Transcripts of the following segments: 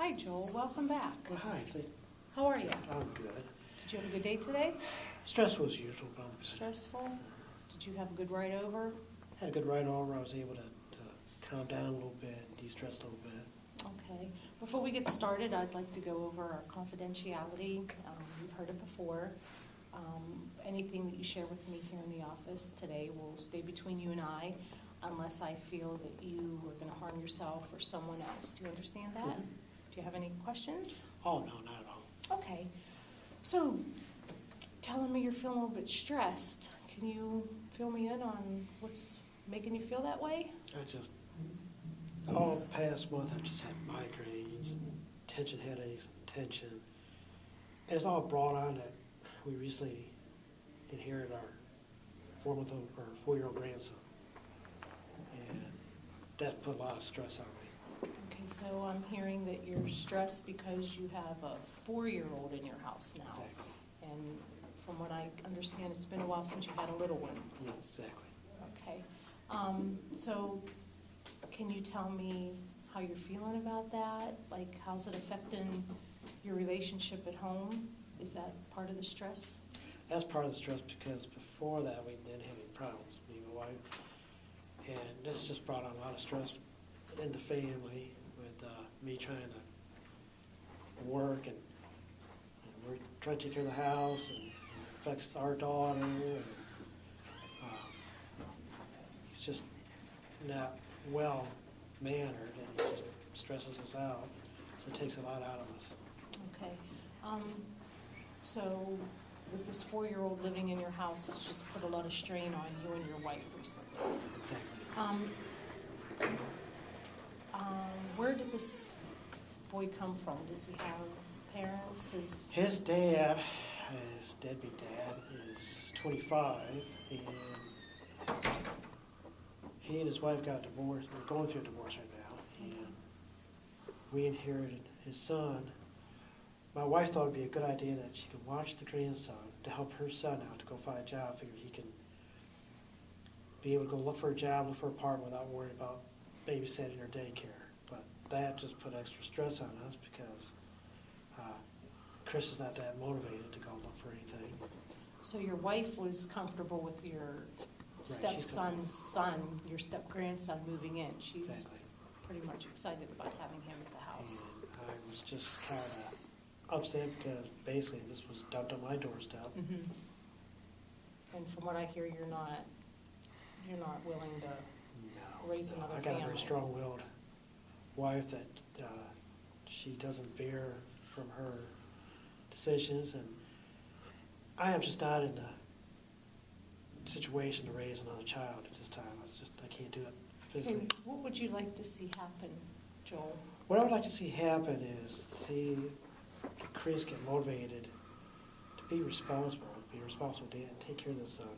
Hi, Joel. Welcome back. Well, hi. How are you? I'm good. Did you have a good day today? Stressful as usual, but I'm good. Stressful? Did you have a good ride over? Had a good ride over. I was able to calm down a little bit, de-stress a little bit. Okay. Before we get started, I'd like to go over our confidentiality. You've heard it before. Anything that you share with me here in the office today will stay between you and I unless I feel that you are going to harm yourself or someone else. Do you understand that? Mhm. Do you have any questions? Oh, no, not at all. Okay. So, telling me you're feeling a little bit stressed. Can you fill me in on what's making you feel that way? All the past month, I've just had migraines and tension headaches and tension. And it's all brought on that we recently inherited our 4-month-old or 4-year-old grandson. And that put a lot of stress on me. Okay, so I'm hearing that you're stressed because you have a 4-year-old in your house now. Exactly. And from what I understand, it's been a while since you had a little one. Yeah, exactly. Okay. So can you tell me how you're feeling about that? Like, how's it affecting your relationship at home? Is that part of the stress? That's part of the stress because before that, we didn't have any problems, me and my wife. And this just brought on a lot of stress in the family with me trying to work and we're trying to take care of the house and it affects our daughter. And, it's just not well mannered and it just stresses us out. So it takes a lot out of us. Okay. So with this 4-year-old living in your house, it's just put a lot of strain on you and your wife recently. Exactly. Where did this boy come from? Does he have parents? His dad, his deadbeat dad, is 25, and he and his wife got divorced. We're going through a divorce right now, and we inherited his son. My wife thought it would be a good idea that she could watch the grandson to help her son out to go find a job. Figured he can be able to go look for a job, look for an apartment without worrying about babysitting or daycare. But that just put extra stress on us because Chris is not that motivated to go look for anything. So your wife was comfortable with your stepson's son, your step-grandson moving in. She's Exactly. pretty much excited about having him at the house. And I was just kind of upset because basically this was dumped on my doorstep. Mm-hmm. And from what I hear, you're not willing to raise another I got family. a very strong-willed wife that she doesn't veer from her decisions, and I am just not in the situation to raise another child at this time. I can't do it physically. Okay, what would you like to see happen, Joel? What I would like to see happen is see Chris get motivated to be responsible dad, take care of the son.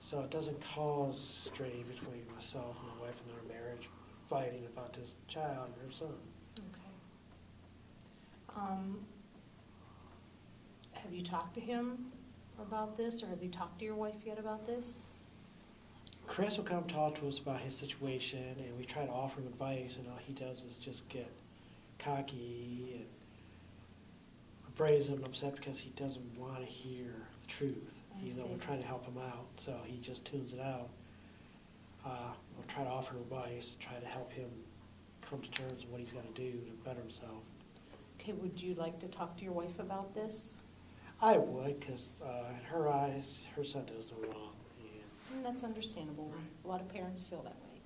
So it doesn't cause strain between myself and my wife and our marriage, fighting about this child and her son. Okay. Have you talked to him about this, or have you talked to your wife yet about this? Chris will come talk to us about his situation, and we try to offer him advice, and all he does is just get cocky and brazen and upset because he doesn't want to hear the truth. Even though we're trying to help him out, so he just tunes it out. We'll try to offer advice, try to help him come to terms with what he's got to do to better himself. Okay, would you like to talk to your wife about this? I would, because in her eyes, her son does no wrong. And that's understandable. A lot of parents feel that way.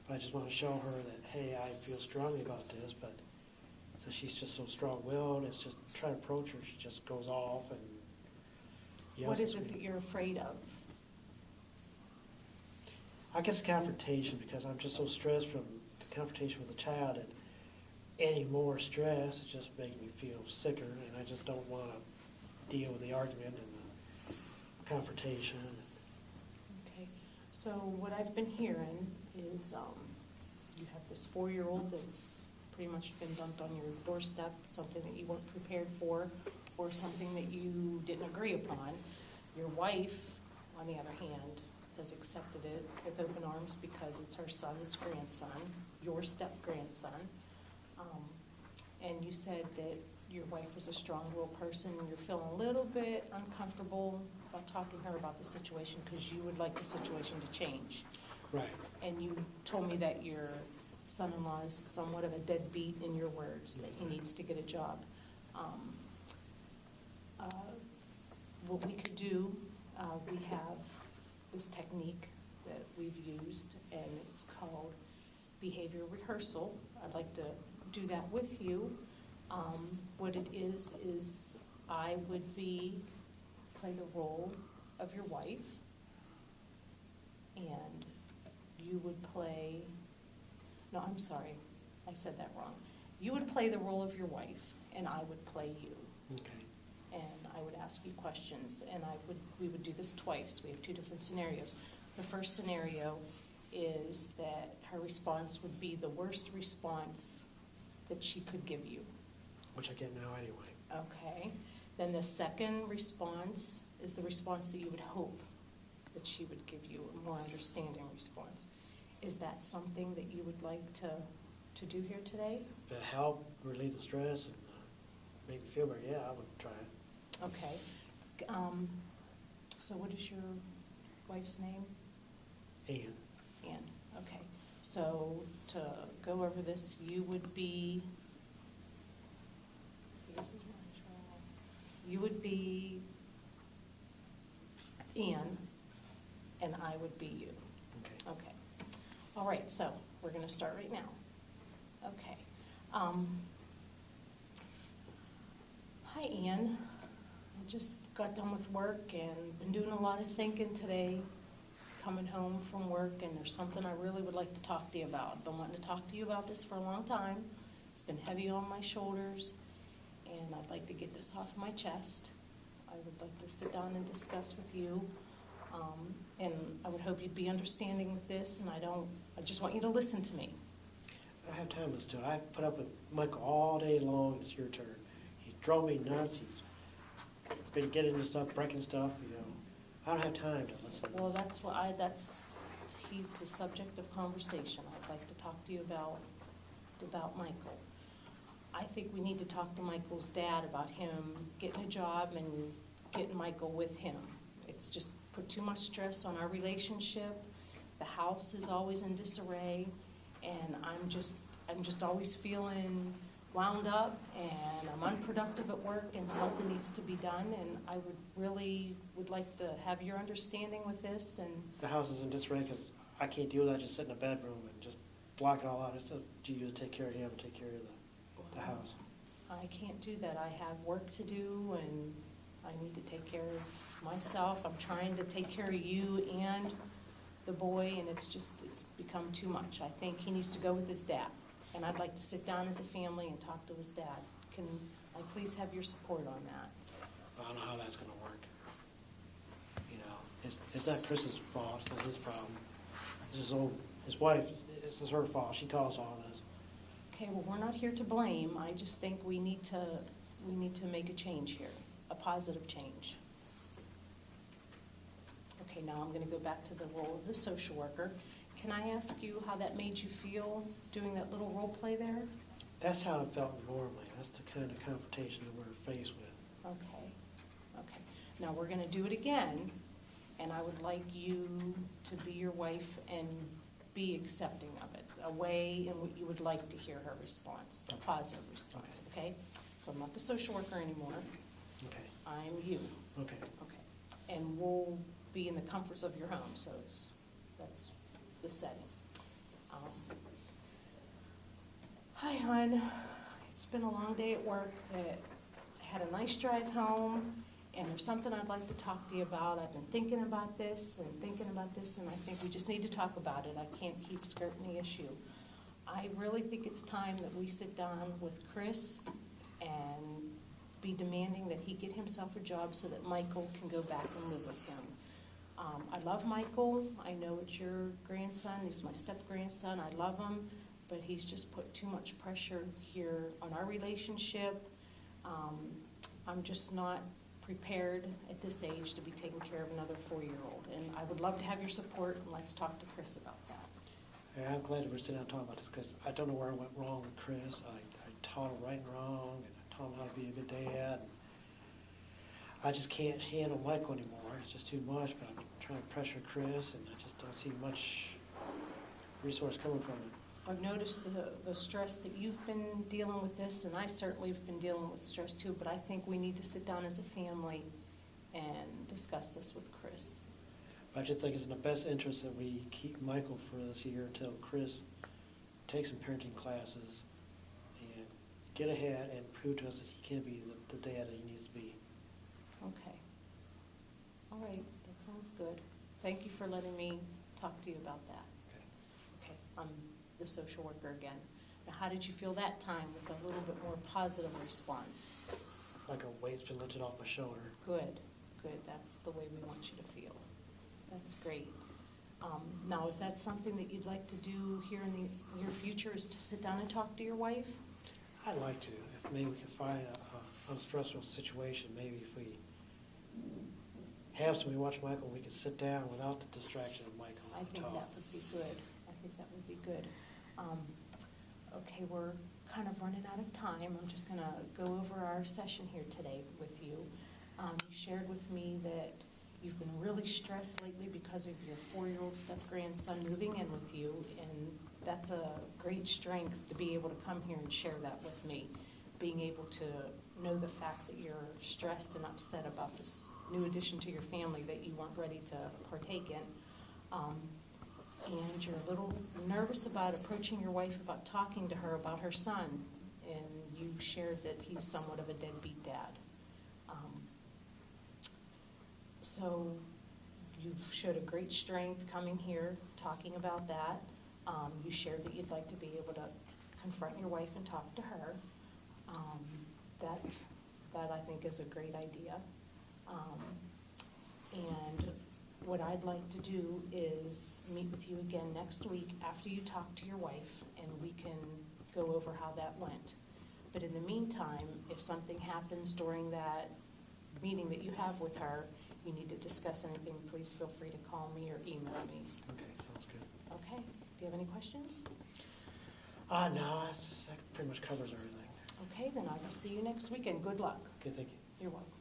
But I just want to show her that, hey, I feel strongly about this, but so she's just so strong-willed, it's just try to approach her, she just goes off and yells. What is it that you're afraid of? I guess confrontation, because I'm just so stressed from the confrontation with the child, and any more stress, it just makes me feel sicker, and I just don't want to deal with the argument and the confrontation. Okay, so what I've been hearing is you have this 4-year-old that's pretty much been dumped on your doorstep, something that you weren't prepared for, or something that you didn't agree upon. Your wife, on the other hand, has accepted it with open arms because it's her son's grandson, your step-grandson. And you said that your wife was a strong-willed person, and you're feeling a little bit uncomfortable about talking to her about the situation because you would like the situation to change. Right. And you told me that your son-in-law is somewhat of a deadbeat, in your words, that he needs to get a job. What we could do, we have this technique that we've used, and it's called behavior rehearsal. I'd like to do that with you. What it is I would play the role of your wife, and you would play, no, I'm sorry, I said that wrong. You would play the role of your wife, and I would play you. Okay. And I would ask you questions, and we would do this twice. We have two different scenarios. The first scenario is that her response would be the worst response that she could give you. Which I get now anyway. Okay. Then the second response is the response that you would hope that she would give you, a more understanding response. Is that something that you would like to do here today? To help relieve the stress and make me feel better, yeah, I would try it. Okay. So what is your wife's name? And Ann. Okay. So to go over this, you would be, so this is my trial. You would be Ann, and I would be you. okay. Okay. All right, so we're going to start right now. Okay. Hi, Ann. I just got done with work and been doing a lot of thinking today, coming home from work, and there's something I really would like to talk to you about. I've been wanting to talk to you about this for a long time. It's been heavy on my shoulders, and I'd like to get this off my chest. I would like to sit down and discuss with you, and I would hope you'd be understanding with this, and I just want you to listen to me. I don't have time to listen to it. I put up with Michael all day long. It's your turn. He drove me nuts. He's been getting into stuff, breaking stuff, you know. I don't have time to listen. Well, he's the subject of conversation. I'd like to talk to you about Michael. I think we need to talk to Michael's dad about him getting a job and getting Michael with him. It's just put too much stress on our relationship. The house is always in disarray, and I'm just always feeling wound up, and I'm unproductive at work, and something needs to be done, and I would like to have your understanding with this. And The house is in disarray because I can't deal with that. Just sit in a bedroom and just block it all out. It's up to you to take care of him, take care of the house. I can't do that. I have work to do, and I need to take care of myself. I'm trying to take care of you and the boy, and it's become too much. I think he needs to go with his dad, and I'd like to sit down as a family and talk to his dad. Can I please have your support on that? I don't know how that's going to work. You know, it's not Chris's fault. It's not his problem. This is his wife. This is her fault. She caused all this. Okay, well, we're not here to blame. I just think we need to make a change here, a positive change. Okay, now I'm going to go back to the role of the social worker. Can I ask you how that made you feel doing that little role play there? That's how it felt normally. That's the kind of confrontation that we're faced with. Okay. Now we're going to do it again, and I would like you to be your wife and be accepting of it, a way in which you would like to hear her response, a positive response, okay? So I'm not the social worker anymore. Okay. I'm you. Okay. Okay. And we'll be in the comforts of your home, so that's the setting. Hi, hon. It's been a long day at work. I had a nice drive home, and there's something I'd like to talk to you about. I've been thinking about this, and I think we just need to talk about it. I can't keep skirting the issue. I really think it's time that we sit down with Chris and be demanding that he get himself a job so that Michael can go back and live with him. I love Michael. I know it's your grandson. He's my step-grandson. I love him, but he's just put too much pressure here on our relationship. I'm just not prepared at this age to be taking care of another 4-year-old. And I would love to have your support, and let's talk to Chris about that. Yeah, I'm glad we're sitting down talking about this because I don't know where I went wrong with Chris. taught him right and wrong, and I taught him how to be a good dad. And I just can't handle Michael anymore. It's just too much, but I'm trying to pressure Chris, and I just don't see much resource coming from it. I've noticed the stress that you've been dealing with this, and I certainly have been dealing with stress too, but I think we need to sit down as a family and discuss this with Chris. I just think it's in the best interest that we keep Michael for this year until Chris takes some parenting classes and get ahead and prove to us that he can be the dad that he needs to be. Okay. All right, that sounds good. Thank you for letting me talk to you about that. Okay. Okay, I'm the social worker again. Now, how did you feel that time with a little bit more positive response? Like a weight's been lifted off my shoulder. Good, good. That's the way we want you to feel. That's great. Now, is that something that you'd like to do here in the near future, is to sit down and talk to your wife? I'd like to. If maybe we can find a unstressful situation, maybe if we have somebody watch Michael, we can sit down without the distraction of Michael I and think talk. that would be good. I think that would be good. Okay, we're kind of running out of time. I'm just going to go over our session here today with you. You shared with me that you've been really stressed lately because of your 4-year-old step-grandson moving in with you, and that's a great strength to be able to come here and share that with me, being able to know the fact that you're stressed and upset about this new addition to your family that you weren't ready to partake in. And you're a little nervous about approaching your wife about talking to her about her son, and you shared that he's somewhat of a deadbeat dad. So you've showed a great strength coming here, talking about that. You shared that you'd like to be able to confront your wife and talk to her. That I think is a great idea. And what I'd like to do is meet with you again next week after you talk to your wife, and we can go over how that went. But in the meantime, if something happens during that meeting that you have with her, you need to discuss anything, please feel free to call me or email me. Okay, sounds good. Okay, do you have any questions? No, that pretty much covers everything. Okay, then I will see you next week, and good luck. Okay, thank you. You're welcome.